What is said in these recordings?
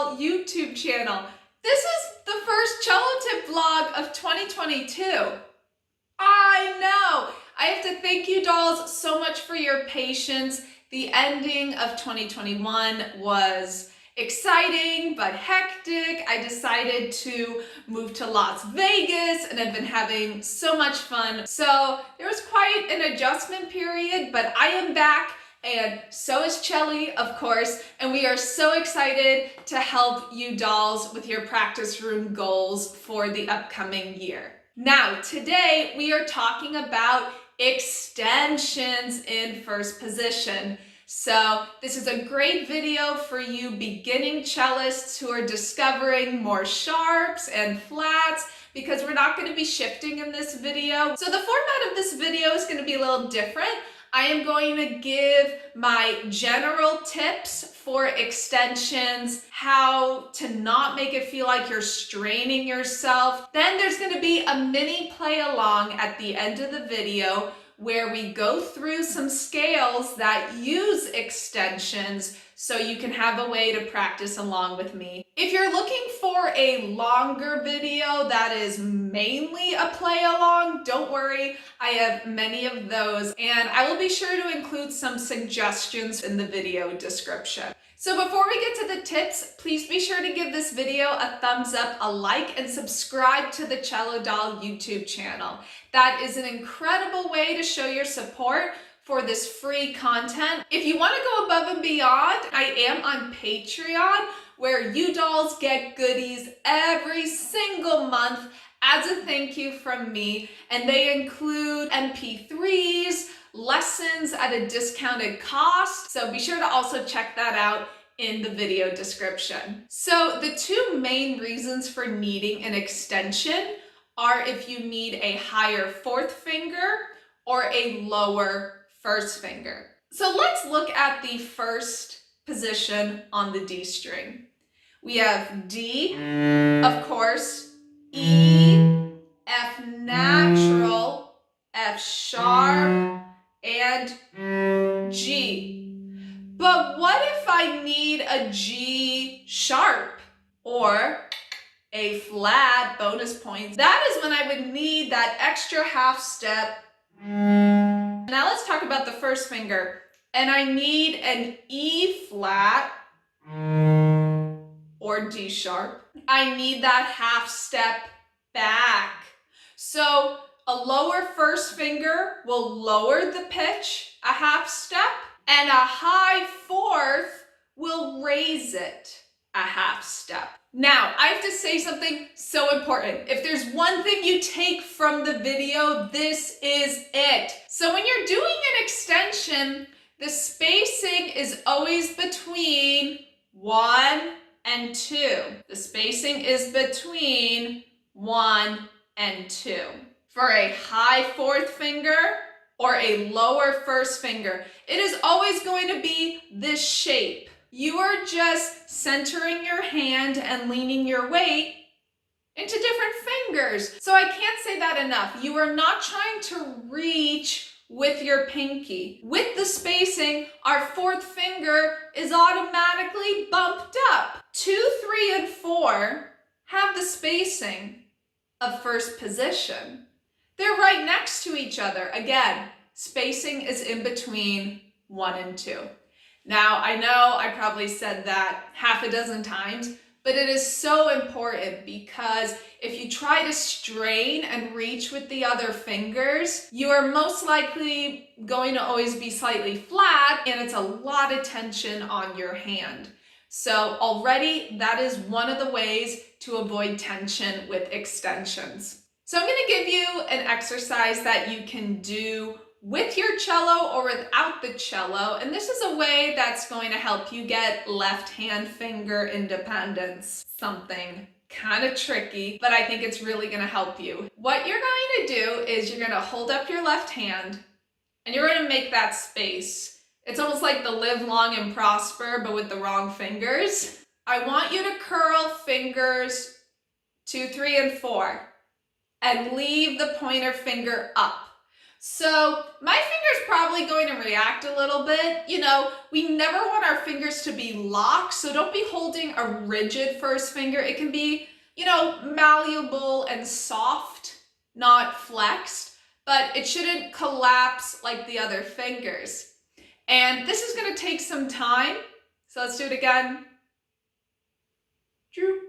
Doll YouTube channel. This is the first cello tip vlog of 2022. I know! I have to thank you dolls so much for your patience. The ending of 2021 was exciting but hectic. I decided to move to Las Vegas and I've been having so much fun. So there was quite an adjustment period, but I am back and so is Celli, of course, and we are so excited to help you dolls with your practice room goals for the upcoming year. Now, today we are talking about extensions in first position. So this is a great video for you beginning cellists who are discovering more sharps and flats, because we're not going to be shifting in this video. So the format of this video is going to be a little different. I am going to give my general tips for extensions, how to not make it feel like you're straining yourself. Then there's going to be a mini play along at the end of the video where we go through some scales that use extensions so you can have a way to practice along with me. If you're looking for a longer video that is mainly a play along, don't worry, I have many of those, and I will be sure to include some suggestions in the video description. So before we get to the tips, please be sure to give this video a thumbs up, a like, and subscribe to the Cello Doll YouTube channel. That is an incredible way to show your support for this free content. If you want to go above and beyond, I am on Patreon, where you dolls get goodies every single month as a thank you from me, and they include MP3s, lessons at a discounted cost, so be sure to also check that out in the video description. So the two main reasons for needing an extension are if you need a higher fourth finger or a lower first finger. So let's look at the first position on the D string. We have D, of course, E, F natural, F sharp, and G. But what if I need a G sharp or a flat, bonus points? That is when I would need that extra half step. Now let's talk about the first finger. And I need an E flat or D sharp. I need that half step back. So a lower first finger will lower the pitch a half step, and a high fourth will raise it a half step. Now, I have to say something so important. If there's one thing you take from the video, this is it. So when you're doing an extension, the spacing is always between 1 and 2. The spacing is between 1 and 2. For a high fourth finger or a lower first finger, it is always going to be this shape. You are just centering your hand and leaning your weight into different fingers. So I can't say that enough. You are not trying to reach with your pinky. With the spacing, our fourth finger is automatically bumped up. 2, 3, and 4 have the spacing of first position. They're right next to each other. Again, spacing is in between 1 and 2. Now, I know I probably said that half a dozen times, but it is so important, because if you try to strain and reach with the other fingers, you are most likely going to always be slightly flat, and it's a lot of tension on your hand. So already that is one of the ways to avoid tension with extensions. So I'm going to give you an exercise that you can do with your cello or without the cello, and this is a way that's going to help you get left hand finger independence. Something kind of tricky, but I think it's really going to help you. What you're going to do is you're going to hold up your left hand and you're going to make that space. It's almost like the live long and prosper, but with the wrong fingers. I want you to curl fingers 2, 3, and 4 and leave the pointer finger up. So my finger's probably going to react a little bit. You know, we never want our fingers to be locked, so don't be holding a rigid first finger. It can be, you know, malleable and soft, not flexed, but it shouldn't collapse like the other fingers. And this is going to take some time. So let's do it again. Drew.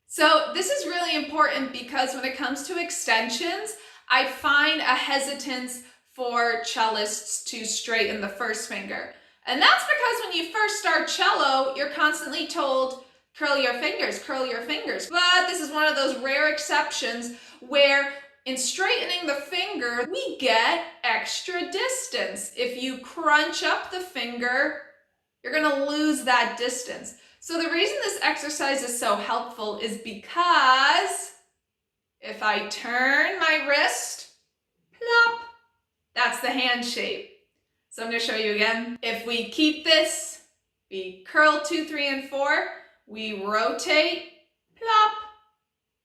So this is really important because when it comes to extensions, I find a hesitance for cellists to straighten the first finger. And that's because when you first start cello, you're constantly told, curl your fingers, curl your fingers. But this is one of those rare exceptions where in straightening the finger, we get extra distance. If you crunch up the finger, you're gonna lose that distance. So the reason this exercise is so helpful is because if I turn my wrist, plop, that's the hand shape. So I'm gonna show you again. If we keep this, we curl 2, 3, and 4, we rotate, plop,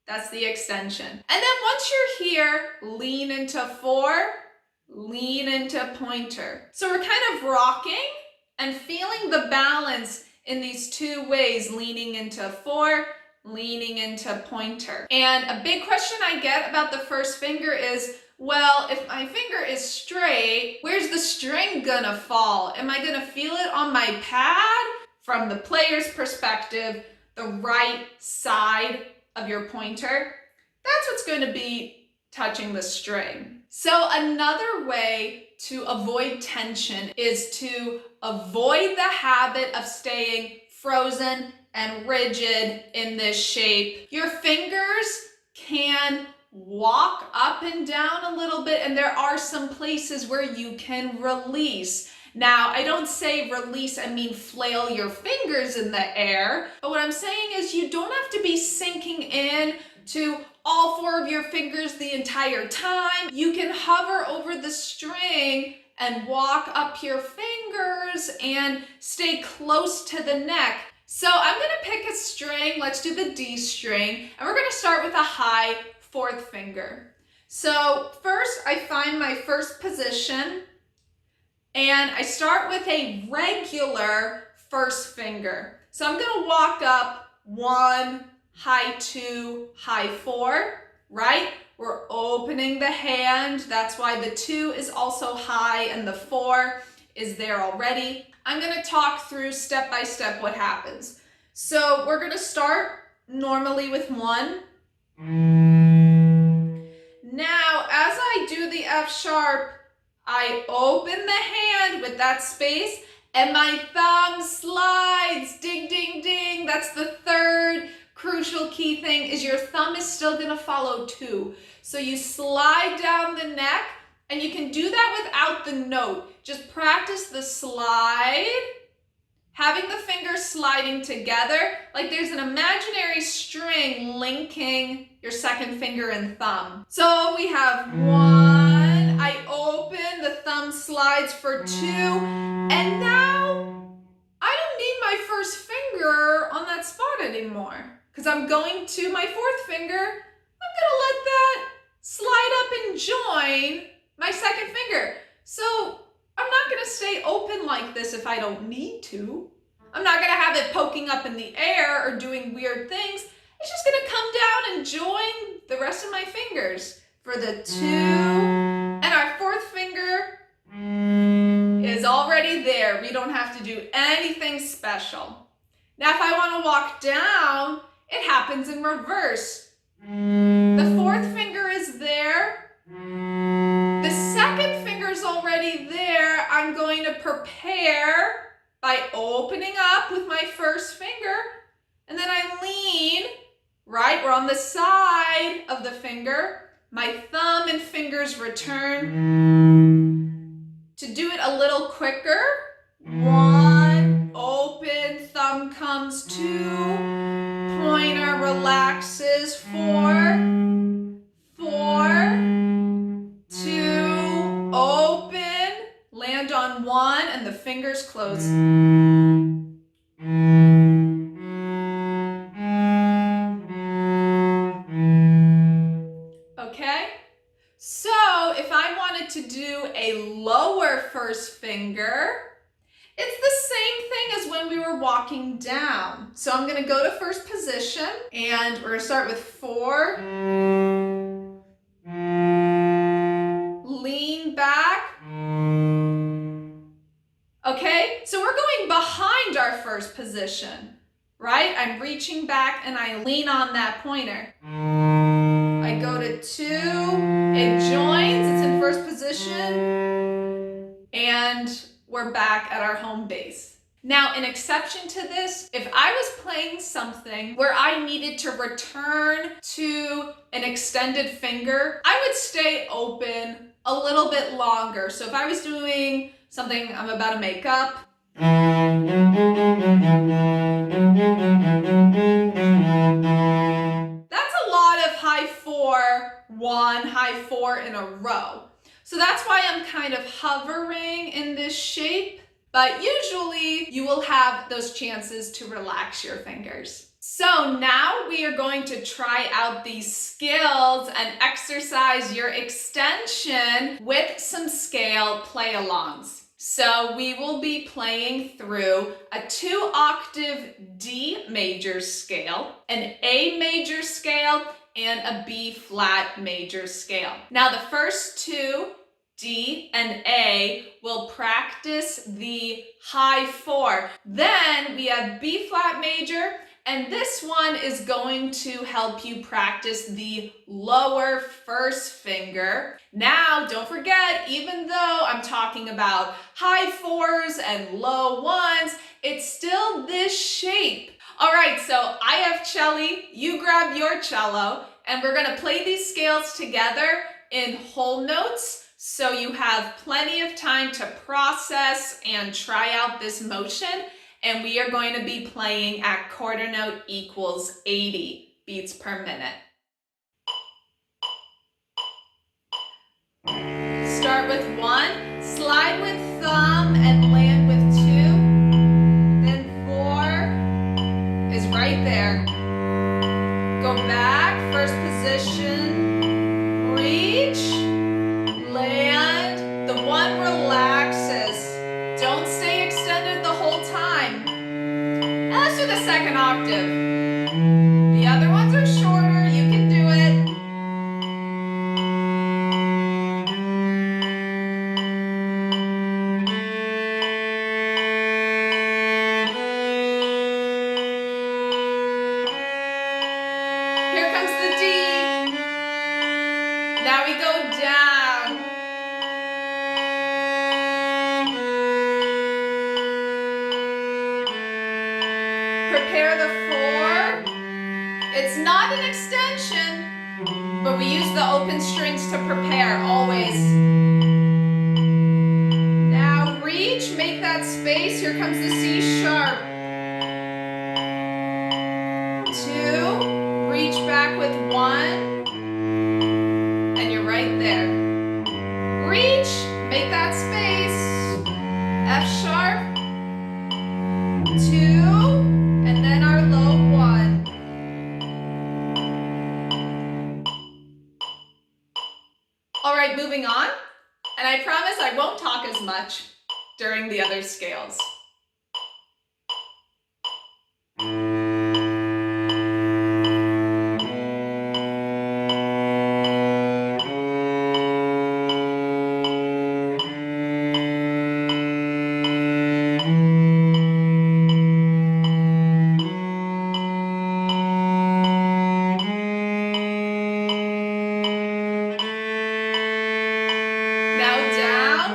that's the extension. And then once you're here, lean into 4, lean into pointer. So we're kind of rocking and feeling the balance in these two ways, leaning into 4, leaning into pointer. And a big question I get about the first finger is, well, if my finger is straight, where's the string gonna fall? Am I gonna feel it on my pad? From the player's perspective, the right side of your pointer, that's what's going to be touching the string. So another way to avoid tension is to avoid the habit of staying frozen and rigid in this shape. Your fingers can walk up and down a little bit, and there are some places where you can release. Now, I don't say release, I mean flail your fingers in the air, but what I'm saying is you don't have to be sinking in to all 4 of your fingers the entire time. You can hover over the string and walk up your fingers and stay close to the neck. So I'm gonna pick a string, let's do the D string, and we're gonna start with a high 4th finger. So first I find my first position, and I start with a regular first finger. So I'm gonna walk up 1, high 2, high 4, right? We're opening the hand. That's why the 2 is also high and the 4 is there already. I'm gonna talk through step by step what happens. So we're gonna start normally with 1. Now, as I do the F sharp, I open the hand with that space and my thumb slides, ding, ding, ding. That's the third crucial key thing, is your thumb is still gonna follow 2. So you slide down the neck, and you can do that without the note. Just practice the slide, having the fingers sliding together, like there's an imaginary string linking your second finger and thumb. So we have 1, I open, the thumb slides for 2, and now I don't need my first finger on that spot anymore because I'm going to my 4th finger. I'm gonna let that slide up and join my second finger. So I'm not gonna stay open like this if I don't need to. I'm not gonna have it poking up in the air or doing weird things. It's just gonna come down and join the rest of my fingers for the 2, and our 4th finger is already there. We don't have to do anything special. Now, if I want to walk down, it happens in reverse. The 4th finger is there. The 2nd finger is already there. I'm going to prepare by opening up with my first finger, and then I lean, right? We're on the side of the finger. My thumb and fingers return. To do it a little quicker, 1, open, thumb comes 2, pointer relaxes, 4, 4, 2, open, land on 1, and the fingers close. Okay? So if I wanted do a lower first finger, it's the same thing as when we were walking down. So I'm going to go to first position, and we're going to start with 4. Lean back. Okay, so we're going behind our first position, right? I'm reaching back and I lean on that pointer. I go to 2, it joins, it's in first position, and we're back at our home base. Now, an exception to this, if I was playing something where I needed to return to an extended finger, I would stay open a little bit longer. So if I was doing something I'm about to make up, that's a lot of high 4, 1, high 4 in a row. So that's why I'm kind of hovering in this shape, but usually you will have those chances to relax your fingers. So now we are going to try out these skills and exercise your extension with some scale play-alongs. So we will be playing through a 2-octave D major scale, an A major scale, and a B flat major scale. Now the first 2, D and A, will practice the high 4. Then we have B flat major, and this one is going to help you practice the lower first finger. Now, don't forget, even though I'm talking about high 4s and low 1s, it's still this shape. All right, so I have Celli, you grab your cello, and we're gonna play these scales together in whole notes, so you have plenty of time to process and try out this motion. And we are going to be playing at quarter note equals 80 beats per minute. Start with 1, slide with thumb and land with 2. Then 4 is right there. Go back, first position, reach, land. The 1 relaxes. Don't stay extended the whole time. Now let's do the second octave. The other ones are shorter, you can do it. Here comes the D. Now we go down. Prepare the 4. It's not an extension, but we use the open strings to prepare always. Now reach, make that space. Here comes the C sharp. 2, reach back with 1, and you're right there. Reach, make that space. F sharp. 2, and then our low 1. All right, moving on. And I promise I won't talk as much during the other scales. Now down.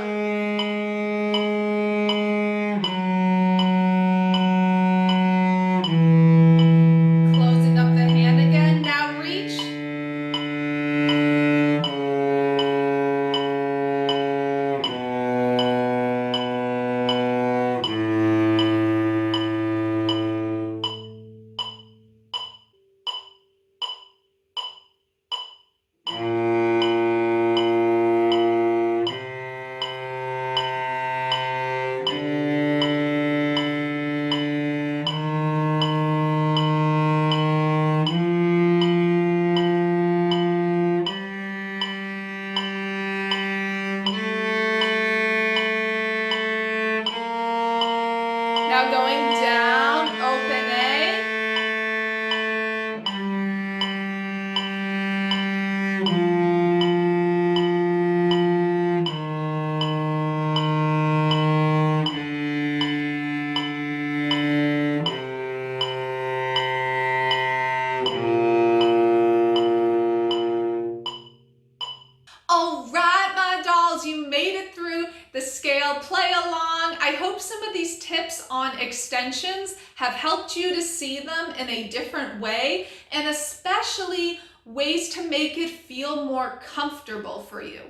extensions have helped you to see them in a different way, and especially ways to make it feel more comfortable for you.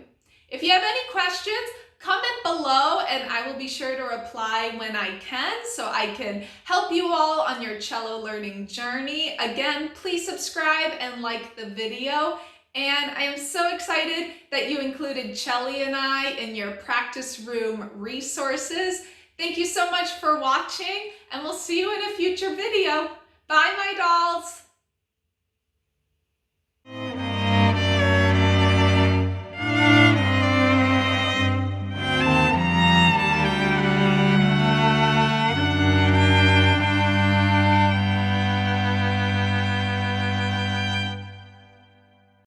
If you have any questions, comment below and I will be sure to reply when I can so I can help you all on your cello learning journey. Again, please subscribe and like the video. And I am so excited that you included Celli I in your practice room resources. Thank you so much for watching, and we'll see you in a future video. Bye, my dolls.